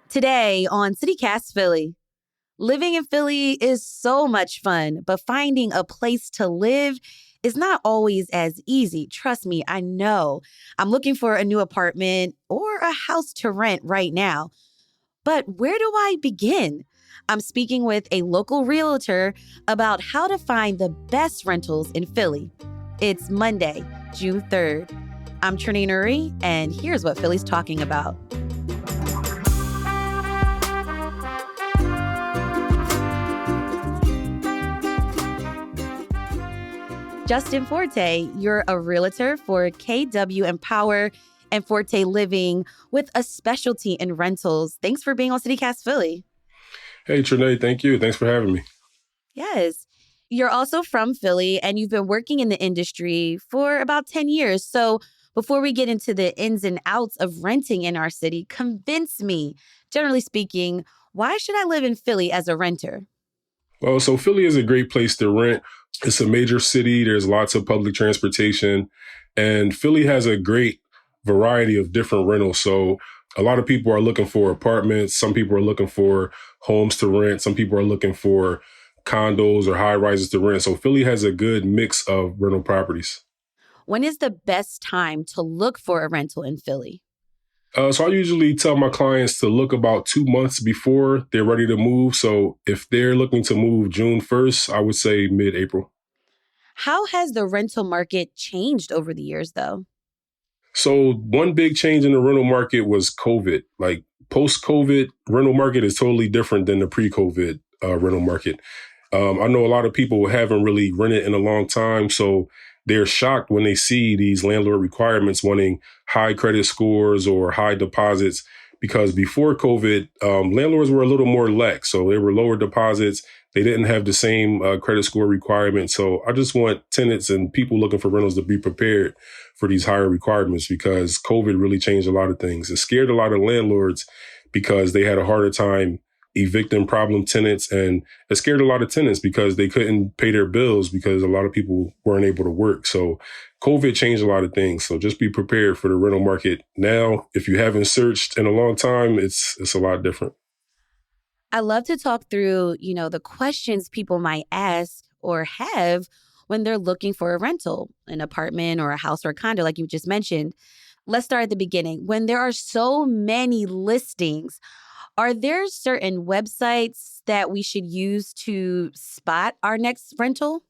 Today on CityCast Philly, living in Philly is so much fun, but finding a place to live is not always as easy. Trust me, I know. I'm looking for a new apartment or a house to rent right now. But where do I begin? I'm speaking with a local realtor about how to find the best rentals in Philly. It's Monday, June 3rd. I'm Trinity Nuri, and here's what Philly's talking about. Justin Forte, you're a realtor for KW Empower and Forte Living with a specialty in rentals. Thanks for being on CityCast Philly. Hey, Trinae, thank you. Thanks for having me. Yes. You're also from Philly and you've been working in the industry for about 10 years. So before we get into the ins and outs of renting in our city, convince me, generally speaking, why should I live in Philly as a renter? Well, so Philly is a great place to rent. It's a major city. There's lots of public transportation, and Philly has a great variety of different rentals. So a lot of people are looking for apartments. Some people are looking for homes to rent. Some people are looking for condos or high rises to rent. So Philly has a good mix of rental properties. When is the best time to look for a rental in Philly? So I usually tell my clients to look about 2 months before they're ready to move. So if they're looking to move June 1st, I would say mid-April. How has the rental market changed over the years, though? So one big change in the rental market was COVID. Like post-COVID, rental market is totally different than the pre-COVID rental market. I know a lot of people haven't really rented in a long time, so they're shocked when they see these landlord requirements wanting high credit scores or high deposits. Because before COVID, landlords were a little more lax, so they were lower deposits. They didn't have the same credit score requirements. So I just want tenants and people looking for rentals to be prepared for these higher requirements because COVID really changed a lot of things. It scared a lot of landlords because they had a harder time evicting problem tenants, and it scared a lot of tenants because they couldn't pay their bills because a lot of people weren't able to work. So COVID changed a lot of things. So just be prepared for the rental market now. If you haven't searched in a long time, it's a lot different. I love to talk through, the questions people might ask or have when they're looking for a rental, an apartment or a house or a condo, like you just mentioned. Let's start at the beginning. When there are so many listings, are there certain websites that we should use to spot our next rental?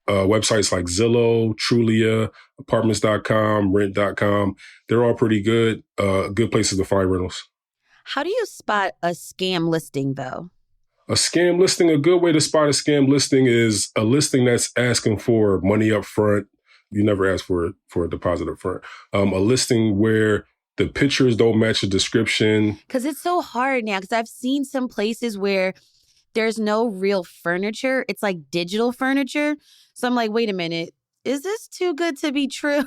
Websites like Zillow, Trulia, apartments.com, rent.com, they're all pretty good places to find rentals. How do you spot a scam listing, though? A scam listing, a good way to spot a scam listing is a listing that's asking for money up front. You never ask for a deposit up front. A listing where the pictures don't match the description. Because it's so hard now, because I've seen some places where there's no real furniture. It's like digital furniture. So I'm like, wait a minute, is this too good to be true?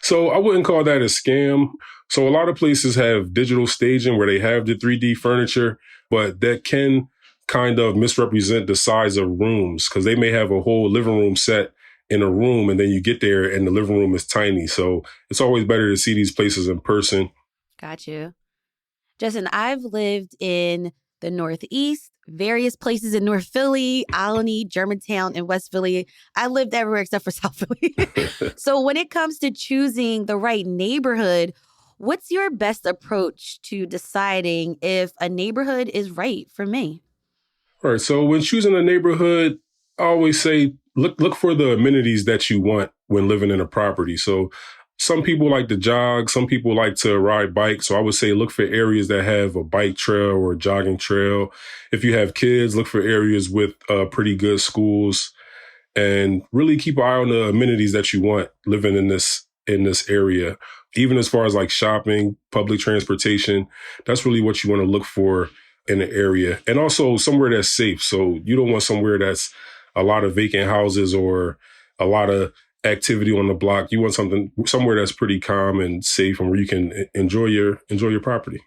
So I wouldn't call that a scam. So a lot of places have digital staging where they have the 3D furniture, but that can kind of misrepresent the size of rooms because they may have a whole living room set in a room and then you get there and the living room is tiny. So it's always better to see these places in person. Got you. Justin, I've lived in the Northeast, various places in North Philly, Alany, Germantown, and West Philly. I lived everywhere except for South Philly. So when it comes to choosing the right neighborhood, what's your best approach to deciding if a neighborhood is right for me? All right. So when choosing a neighborhood, I always say look for the amenities that you want when living in a property. So some people like to jog, some people like to ride bikes. So I would say look for areas that have a bike trail or a jogging trail. If you have kids, look for areas with pretty good schools and really keep an eye on the amenities that you want living in this area. Even as far as like shopping, public transportation, that's really what you want to look for in the area. And also somewhere that's safe. So you don't want somewhere that's a lot of vacant houses or a lot of activity on the block. You want somewhere that's pretty calm and safe and where you can enjoy your property.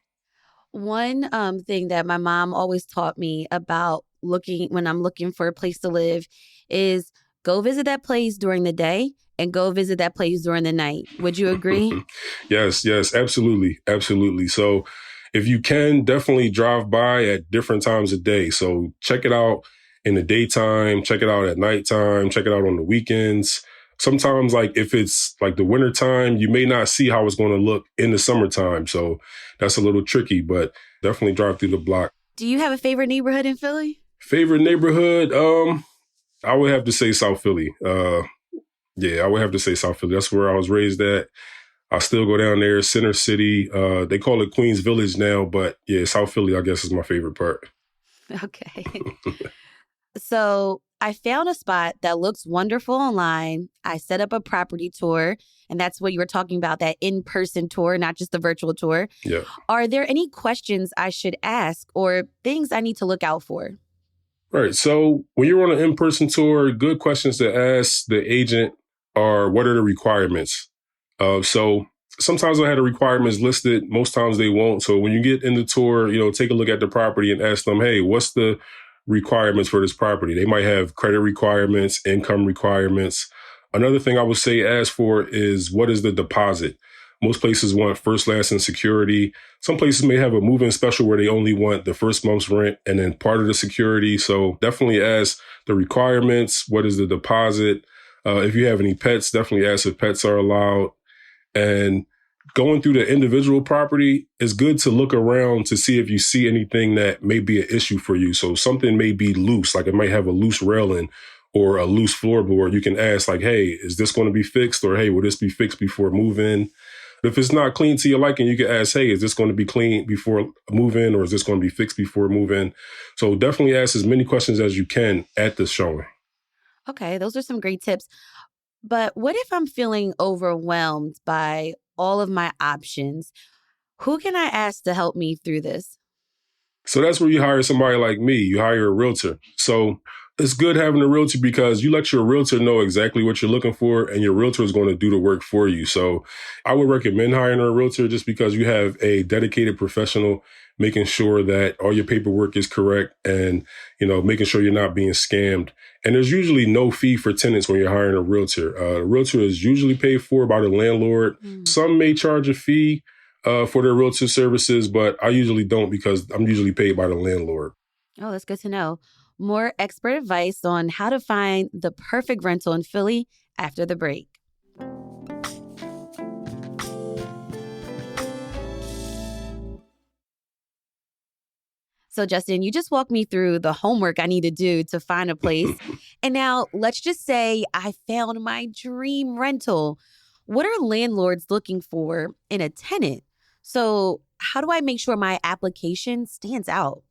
One thing that my mom always taught me about when I'm looking for a place to live is go visit that place during the day and go visit that place during the night. Would you agree? Yes, absolutely. Absolutely. So if you can, definitely drive by at different times of day. So check it out in the daytime, check it out at nighttime, check it out on the weekends. Sometimes, like if it's like the winter time, you may not see how it's going to look in the summertime. So that's a little tricky, but definitely drive through the block. Do you have a favorite neighborhood in Philly? Favorite neighborhood? I would have to say South Philly. Yeah, I would have to say South Philly. That's where I was raised at. I still go down there, Center City. They call it Queens Village now, but yeah, South Philly, I guess, is my favorite part. Okay. So I found a spot that looks wonderful online. I set up a property tour, and that's what you were talking about, that in-person tour, not just the virtual tour. Yeah. Are there any questions I should ask or things I need to look out for? Right. So when you're on an in-person tour, good questions to ask the agent are, what are the requirements? So sometimes I had the requirements listed. Most times they won't. So when you get in the tour, take a look at the property and ask them, hey, what's the requirements for this property? They might have credit requirements, income requirements. Another thing I would say ask for is, what is the deposit? Most places want first, last, and security. Some places may have a move-in special where they only want the first month's rent and then part of the security. So definitely ask the requirements. What is the deposit? If you have any pets, definitely ask if pets are allowed. And going through the individual property, it's good to look around to see if you see anything that may be an issue for you. So something may be loose, like it might have a loose railing or a loose floorboard. You can ask like, hey, is this going to be fixed? Or hey, will this be fixed before move-in? If it's not clean to your liking, you can ask, hey, is this going to be clean before move-in, or is this going to be fixed before move-in? So definitely ask as many questions as you can at the showing. Okay, those are some great tips. But what if I'm feeling overwhelmed by all of my options? Who can I ask to help me through this? So that's where you hire somebody like me. You hire a realtor. So it's good having a realtor because you let your realtor know exactly what you're looking for, and your realtor is going to do the work for you. So I would recommend hiring a realtor just because you have a dedicated professional making sure that all your paperwork is correct and, making sure you're not being scammed. And there's usually no fee for tenants when you're hiring a realtor. A realtor is usually paid for by the landlord. Some may charge a fee for their realtor services, but I usually don't because I'm usually paid by the landlord. Oh, that's good to know. More expert advice on how to find the perfect rental in Philly after the break. So, Justin, you just walked me through the homework I need to do to find a place. And now let's just say I found my dream rental. What are landlords looking for in a tenant? So, how do I make sure my application stands out?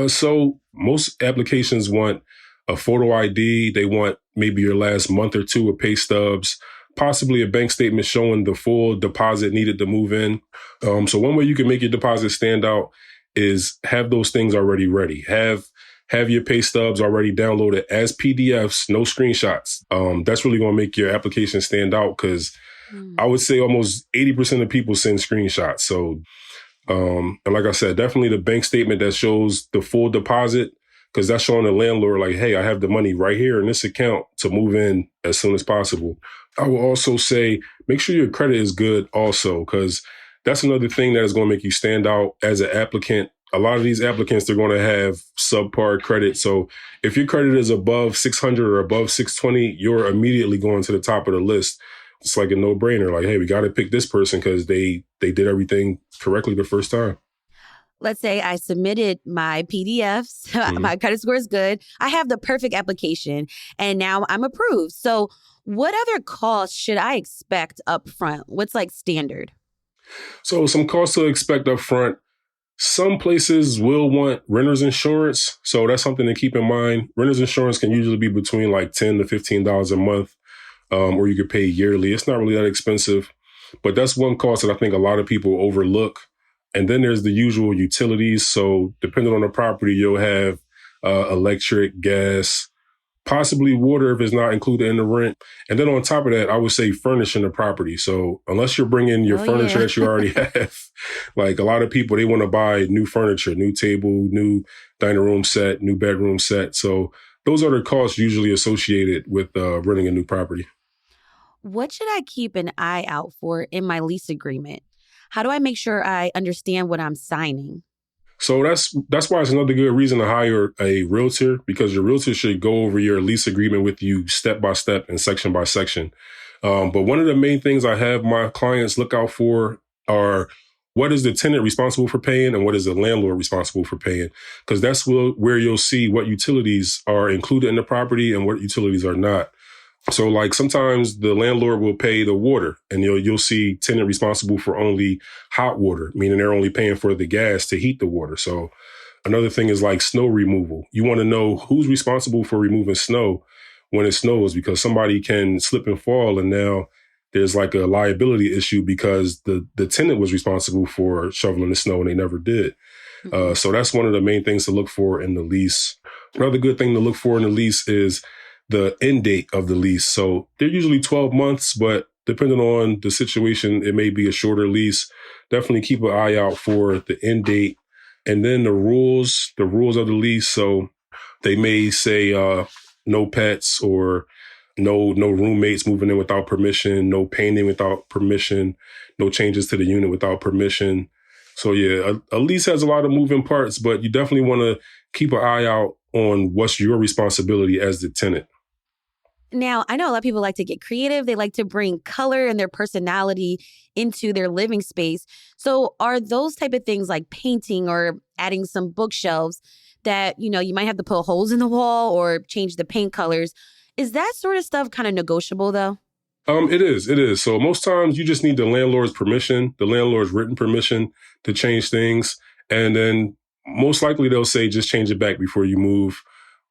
So most applications want a photo ID. They want maybe your last month or two of pay stubs, possibly a bank statement showing the full deposit needed to move in. So one way you can make your deposit stand out is have those things already ready. Have your pay stubs already downloaded as PDFs, no screenshots. That's really going to make your application stand out because I would say almost 80% of people send screenshots. So and like I said, definitely the bank statement that shows the full deposit, because that's showing the landlord like, hey, I have the money right here in this account to move in as soon as possible. I will also say, make sure your credit is good also, because that's another thing that is going to make you stand out as an applicant. A lot of these applicants, they're going to have subpar credit. So if your credit is above 600 or above 620, you're immediately going to the top of the list. It's like a no-brainer. Like, hey, we got to pick this person because they did everything correctly the first time. Let's say I submitted my PDFs, my credit score is good. I have the perfect application, and now I'm approved. So what other costs should I expect up front? What's like standard? So some costs to expect up front. Some places will want renter's insurance. So that's something to keep in mind. Renter's insurance can usually be between like $10 to $15 a month, or you could pay yearly. It's not really that expensive, but that's one cost that I think a lot of people overlook. And then there's the usual utilities. So depending on the property, you'll have electric, gas, possibly water if it's not included in the rent. And then on top of that, I would say furnishing the property. So unless you're bringing your furniture that you already have, like a lot of people, they want to buy new furniture, new table, new dining room set, new bedroom set. So those are the costs usually associated with renting a new property. What should I keep an eye out for in my lease agreement? How do I make sure I understand what I'm signing? So that's why it's another good reason to hire a realtor, because your realtor should go over your lease agreement with you step by step and section by section. But one of the main things I have my clients look out for are, what is the tenant responsible for paying and what is the landlord responsible for paying? Because that's where you'll see what utilities are included in the property and what utilities are not. So like sometimes the landlord will pay the water, and you'll see tenant responsible for only hot water, meaning they're only paying for the gas to heat the water. So another thing is like snow removal. You want to know who's responsible for removing snow when it snows, because somebody can slip and fall, and now there's like a liability issue because the tenant was responsible for shoveling the snow and they never did. So that's one of the main things to look for in the lease. Another good thing to look for in the lease is the end date of the lease. So they're usually 12 months, but depending on the situation, it may be a shorter lease. Definitely keep an eye out for the end date. And then the rules of the lease. So they may say no pets, or no roommates moving in without permission, no painting without permission, no changes to the unit without permission. So yeah, a lease has a lot of moving parts, but you definitely want to keep an eye out on what's your responsibility as the tenant. Now, I know a lot of people like to get creative. They like to bring color and their personality into their living space. So are those type of things like painting or adding some bookshelves that, you might have to put holes in the wall or change the paint colors? Is that sort of stuff kind of negotiable though? It is. It is. So most times you just need the landlord's permission, the landlord's written permission to change things. And then most likely they'll say, just change it back before you move.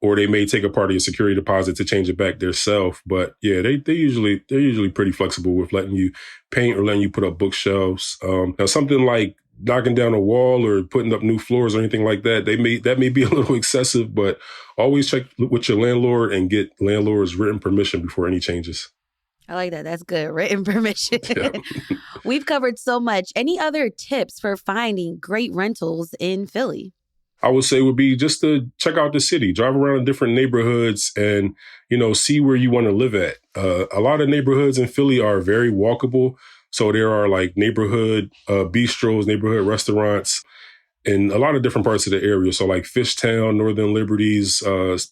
Or they may take a part of your security deposit to change it back themselves. But yeah, they're usually pretty flexible with letting you paint or letting you put up bookshelves. Now something like knocking down a wall or putting up new floors or anything like that, that may be a little excessive, but always check with your landlord and get landlord's written permission before any changes. I like that. That's good. Written permission. Yeah. We've covered so much. Any other tips for finding great rentals in Philly? I would say would be just to check out the city, drive around in different neighborhoods and, see where you want to live at. A lot of neighborhoods in Philly are very walkable. So there are like neighborhood bistros, neighborhood restaurants in a lot of different parts of the area. So like Fishtown, Northern Liberties,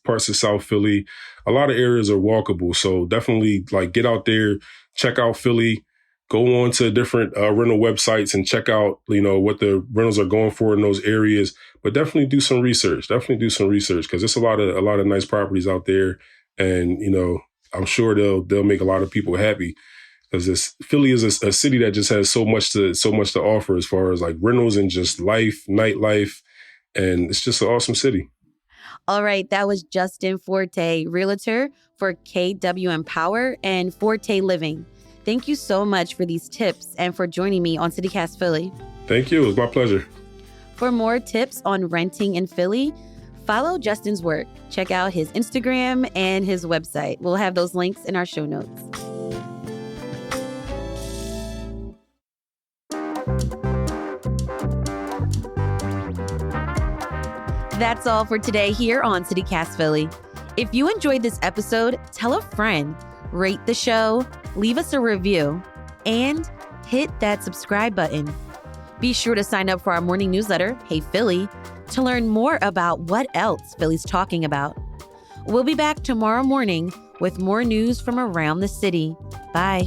parts of South Philly, a lot of areas are walkable. So definitely like get out there, check out Philly, go on to different rental websites and check out, what the rentals are going for in those areas. But definitely do some research. Because there's a lot of nice properties out there, and I'm sure they'll make a lot of people happy. Because Philly is a city that just has so much to offer as far as like rentals and just life, nightlife, and it's just an awesome city. All right, that was Justin Forte, realtor for KW Empower and Forte Living. Thank you so much for these tips and for joining me on CityCast Philly. Thank you. It was my pleasure. For more tips on renting in Philly, follow Justin's work. Check out his Instagram and his website. We'll have those links in our show notes. That's all for today here on CityCast Philly. If you enjoyed this episode, tell a friend, rate the show, leave us a review, and hit that subscribe button. Be sure to sign up for our morning newsletter, Hey Philly, to learn more about what else Philly's talking about. We'll be back tomorrow morning with more news from around the city. Bye.